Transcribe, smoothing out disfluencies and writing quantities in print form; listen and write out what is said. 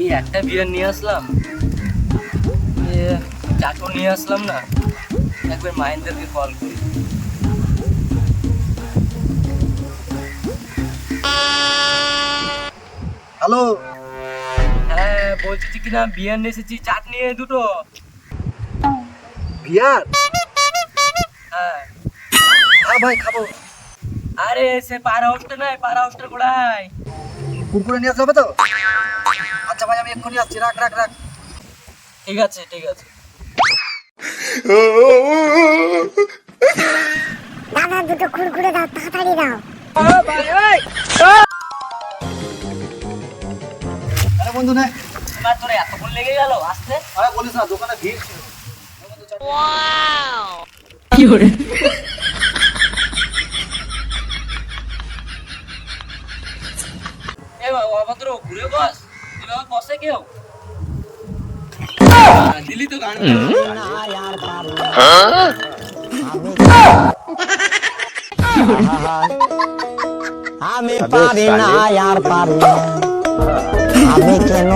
এই একটা বিয়ার নিয়ে আসলাম, চাটও নিয়ে আসলাম না। একবার মাহিন্দারকে কল করি। হ্যালো। হ্যাঁ বলছি কি না, বিয়ার নিয়ে এসেছি, চাট নিয়ে দুটো। বিয়ার? হ্যাঁ হ্যাঁ ভাই খাবো। আরে সে পার হাউসটা নাই, পার হাউসটার গোড়ায়। কুরকুরে নিয়ে আসতে হবে তো? আচ্ছা ভাই আমি এক্ষুনি আসছি, রাখ রাখ রাখ। ঠিক আছে ঠিক আছে। দাদা দুটো কুরকুরে দাও, তাড়াতাড়ি দাও। আরে বন্ধু নে। এবার তোর এতক্ষণ লেগে গেল আসতে? আরে বলিস না, দোকানে ভিড় ছিল। কি করে? এ অভদ্র, ঘুরে বস, এভাবে বসে কেউ? দিলি তো গান। আমি পারি না আর পারি না, আমি কেন